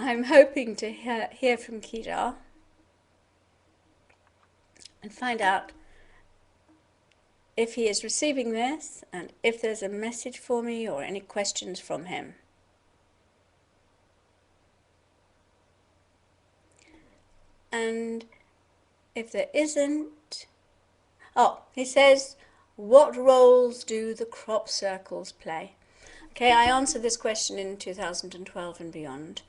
I'm hoping to hear from Kedar and find out if he is receiving this and if there's a message for me or any questions from him. And if there isn't, oh, he says, what roles do the crop circles play? Okay, I answered this question in 2012 and beyond.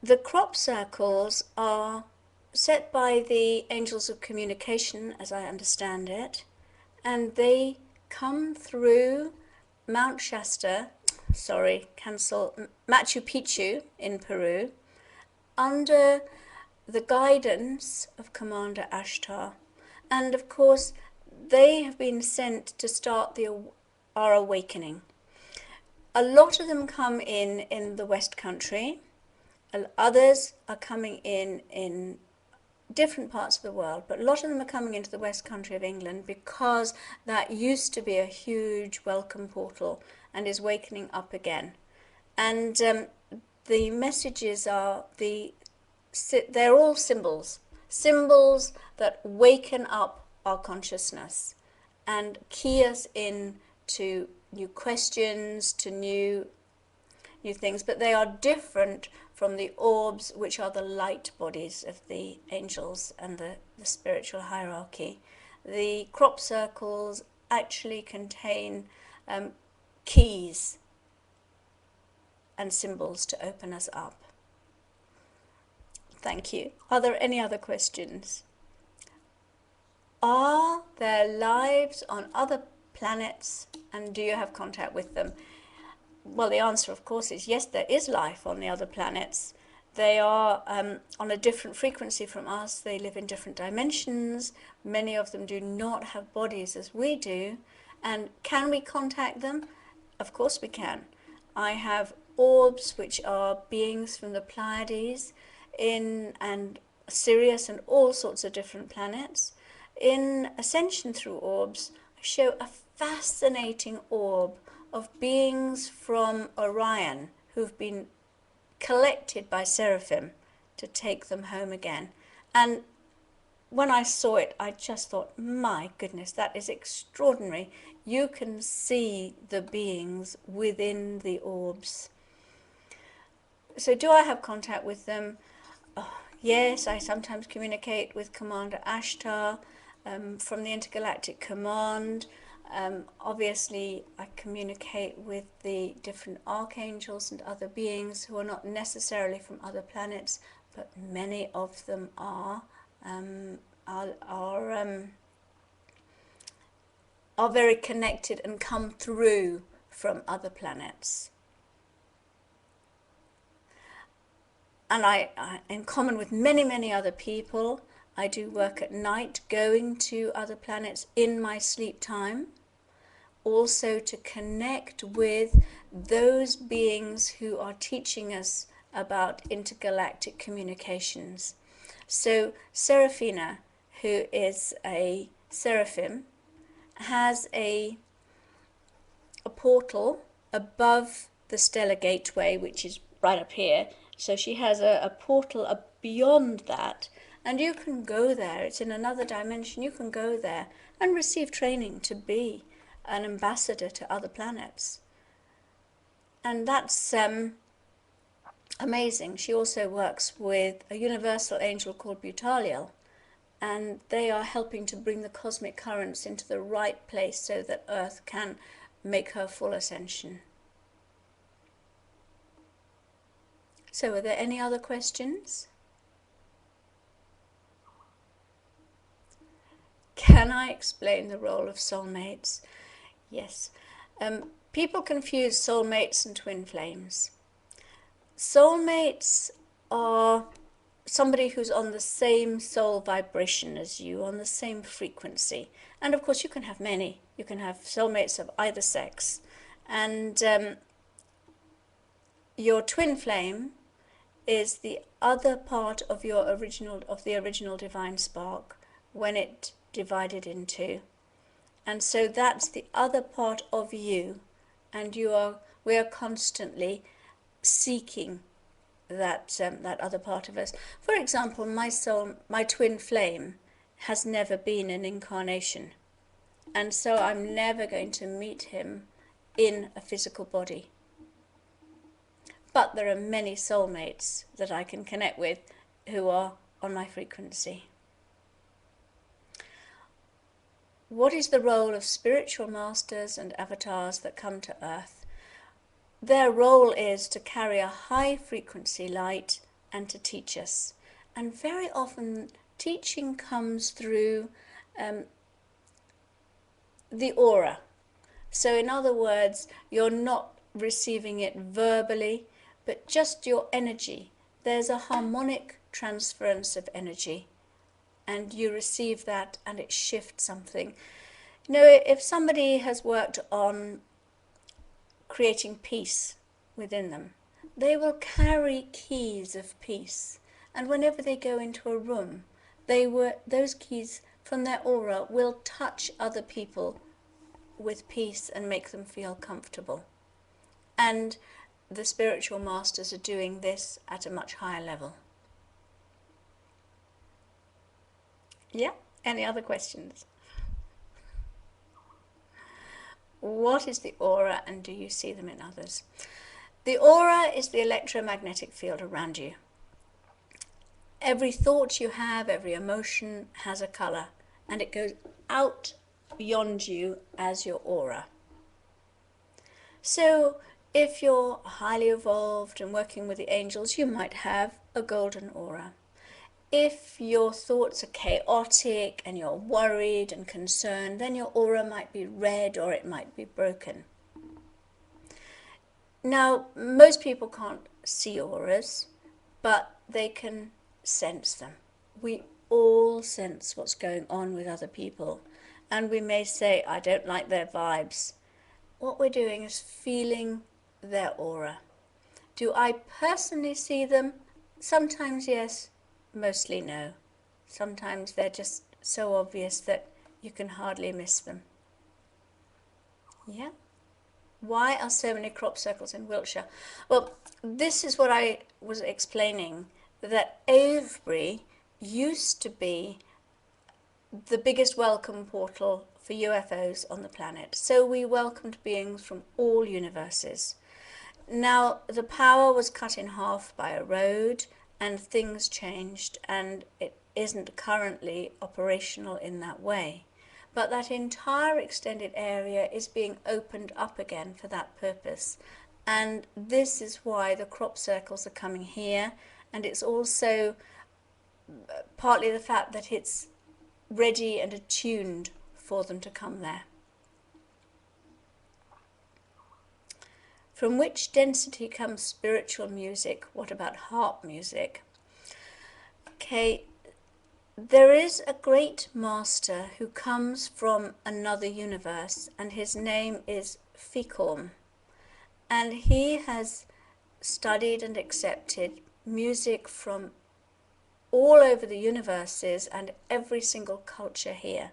The crop circles are set by the angels of communication, as I understand it, and they come through Mount Shasta, Machu Picchu in Peru, under the guidance of Commander Ashtar. And of course, they have been sent to start our awakening. A lot of them come in the West Country. Others are coming in different parts of the world, but a lot of them are coming into the West Country of England because that used to be a huge welcome portal and is wakening up again. And the messages are they're all symbols that waken up our consciousness and key us in to new questions, to new things, but they are different from the orbs, which are the light bodies of the angels and the spiritual hierarchy. The crop circles actually contain keys and symbols to open us up. Thank you. Are there any other questions? Are there lives on other planets, and do you have contact with them? Well, the answer, of course, is yes, there is life on the other planets. They are on a different frequency from us. They live in different dimensions. Many of them do not have bodies as we do. And can we contact them? Of course we can. I have orbs, which are beings from the Pleiades and Sirius and all sorts of different planets. In Ascension Through Orbs, I show a fascinating orb of beings from Orion who've been collected by Seraphim to take them home again. And when I saw it, I just thought, my goodness, that is extraordinary. You can see the beings within the orbs. So do I have contact with them? Oh, yes, I sometimes communicate with Commander Ashtar from the Intergalactic Command. Obviously, I communicate with the different archangels and other beings who are not necessarily from other planets, but many of them are very connected and come through from other planets. And I, in common with many, many other people, I do work at night, going to other planets in my sleep time. Also to connect with those beings who are teaching us about intergalactic communications. So Seraphina, who is a seraphim, has a portal above the stellar gateway, which is right up here. So she has a portal beyond that, and you can go there. It's in another dimension. You can go there and receive training to be an ambassador to other planets. And that's amazing. She also works with a universal angel called Butaliel, and they are helping to bring the cosmic currents into the right place so that Earth can make her full ascension. So are there any other questions? Can I explain the role of soulmates? Yes. People confuse soulmates and twin flames. Soulmates are somebody who's on the same soul vibration as you, on the same frequency. And of course you can have many. You can have soulmates of either sex. And your twin flame is the other part of the original divine spark when it divided in two. And so that's the other part of you, and we are constantly seeking that other part of us. For example, my soul, my twin flame, has never been an incarnation, and so I'm never going to meet him in a physical body. But there are many soulmates that I can connect with who are on my frequency. What is the role of spiritual masters and avatars that come to Earth? Their role is to carry a high frequency light and to teach us. And very often teaching comes through the aura. So in other words, you're not receiving it verbally, but just your energy. There's a harmonic transference of energy, and you receive that and it shifts something. You know, if somebody has worked on creating peace within them, they will carry keys of peace, and whenever they go into a room, those keys from their aura will touch other people with peace and make them feel comfortable. And the spiritual masters are doing this at a much higher level. Yeah, any other questions? What is the aura, and do you see them in others? The aura is the electromagnetic field around you. Every thought you have, every emotion has a colour, and it goes out beyond you as your aura. So if you're highly evolved and working with the angels, you might have a golden aura. If your thoughts are chaotic and you're worried and concerned, then your aura might be red or it might be broken. Now, most people can't see auras, but they can sense them. We all sense what's going on with other people, and we may say, I don't like their vibes. What we're doing is feeling their aura. Do I personally see them? Sometimes yes, mostly no. Sometimes they're just so obvious that you can hardly miss them. Yeah. Why are so many crop circles in Wiltshire? Well, this is what I was explaining, that Avebury used to be the biggest welcome portal for UFOs on the planet. So we welcomed beings from all universes. Now, the power was cut in half by a road, and things changed, and it isn't currently operational in that way. But that entire extended area is being opened up again for that purpose. And this is why the crop circles are coming here, and it's also partly the fact that it's ready and attuned for them to come there. From which density comes spiritual music? What about harp music? Okay, there is a great master who comes from another universe, and his name is Fikorm. And he has studied and accepted music from all over the universes and every single culture here.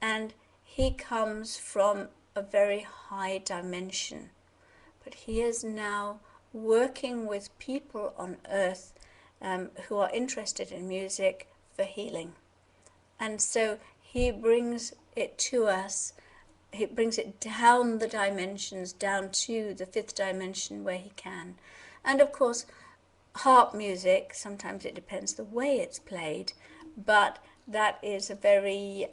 And he comes from a very high dimension. But he is now working with people on Earth who are interested in music for healing. And so he brings it to us, he brings it down the dimensions, down to the fifth dimension where he can. And of course, harp music, sometimes it depends the way it's played, but that is a very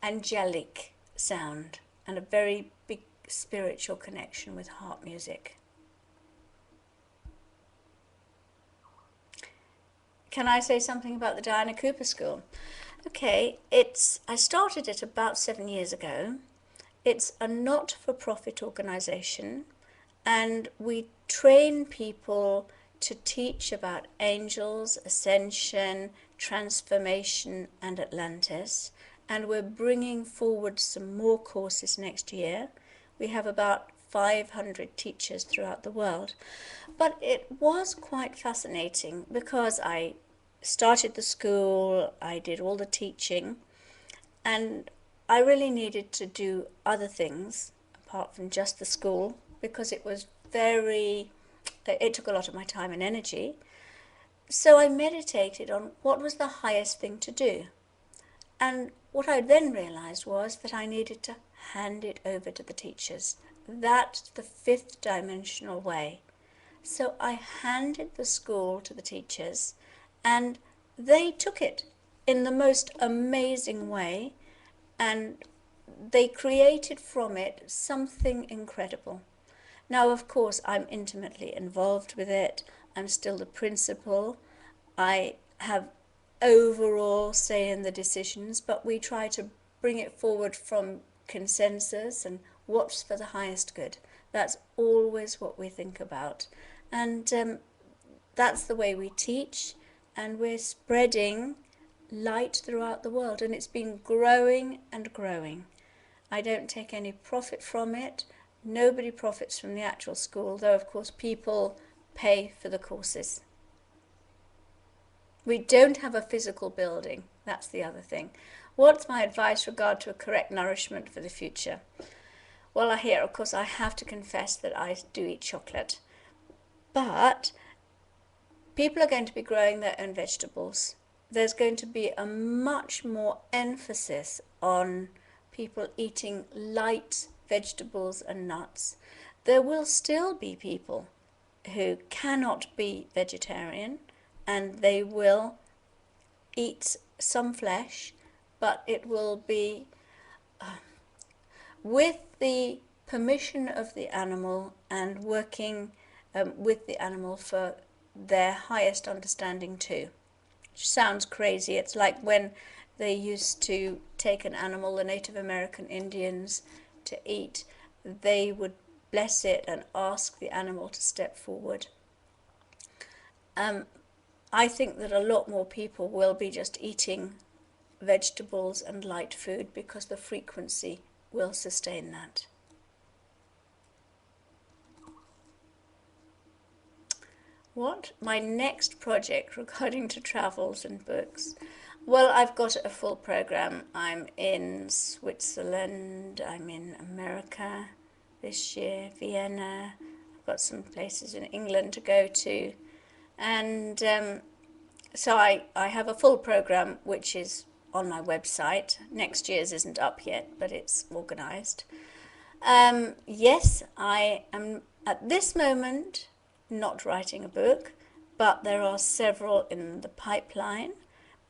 angelic sound and a very big spiritual connection with harp music. Can I say something about the Diana Cooper School? Okay, I started it about 7 years ago. It's a not-for-profit organisation, and we train people to teach about angels, ascension, transformation, and Atlantis. And we're bringing forward some more courses next year. We have about 500 teachers throughout the world. But it was quite fascinating because I started the school, I did all the teaching, and I really needed to do other things apart from just the school because it was very it took a lot of my time and energy. So I meditated on what was the highest thing to do. And what I then realized was that I needed to hand it over to the teachers. That's the fifth dimensional way. So I handed the school to the teachers, and they took it in the most amazing way, and they created from it something incredible. Now, of course, I'm intimately involved with it. I'm still the principal. I have overall say in the decisions, but we try to bring it forward from consensus and what's for the highest good. That's always what we think about. And that's the way we teach, and we're spreading light throughout the world, and it's been growing and growing. I don't take any profit from it. Nobody profits from the actual school, though of course people pay for the courses. We don't have a physical building. That's the other thing. What's my advice regard to a correct nourishment for the future? Well, here, of course, I have to confess that I do eat chocolate. But people are going to be growing their own vegetables. There's going to be a much more emphasis on people eating light vegetables and nuts. There will still be people who cannot be vegetarian, and they will eat some flesh, but it will be with the permission of the animal and working with the animal for their highest understanding too. Which sounds crazy. It's like when they used to take an animal, the Native American Indians, to eat, they would bless it and ask the animal to step forward. I think that a lot more people will be just eating vegetables and light food because the frequency will sustain that. What? My next project regarding to travels and books? Well, I've got a full program. I'm in Switzerland, I'm in America this year, Vienna. I've got some places in England to go to. And so I have a full program which is on my website. Next year's isn't up yet, but it's organised. Yes, I am at this moment not writing a book, but there are several in the pipeline.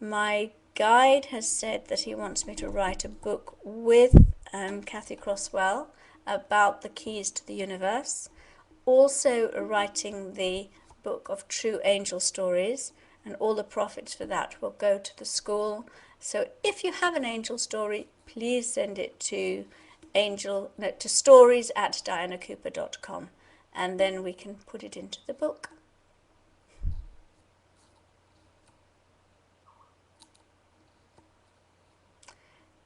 My guide has said that he wants me to write a book with Kathy Crosswell about the keys to the universe. Also writing the book of true angel stories, and all the profits for that will go to the school. So if you have an angel story, please send it to stories@dianacooper.com, and then we can put it into the book.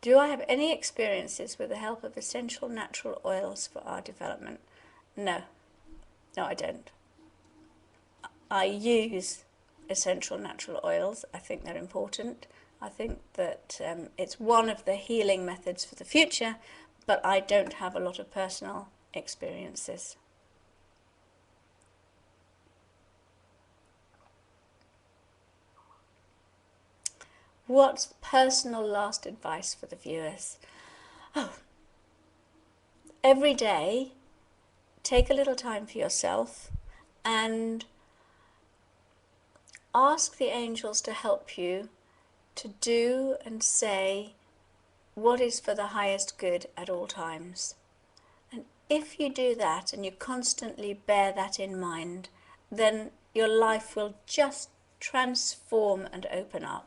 Do I have any experiences with the help of essential natural oils for our development? No, I don't. I use essential natural oils. I think they're important. I think that it's one of the healing methods for the future, but I don't have a lot of personal experiences. What's personal last advice for the viewers? Every day, take a little time for yourself and ask the angels to help you to do and say what is for the highest good at all times. And if you do that and you constantly bear that in mind, then your life will just transform and open up.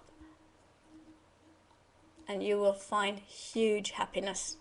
And you will find huge happiness.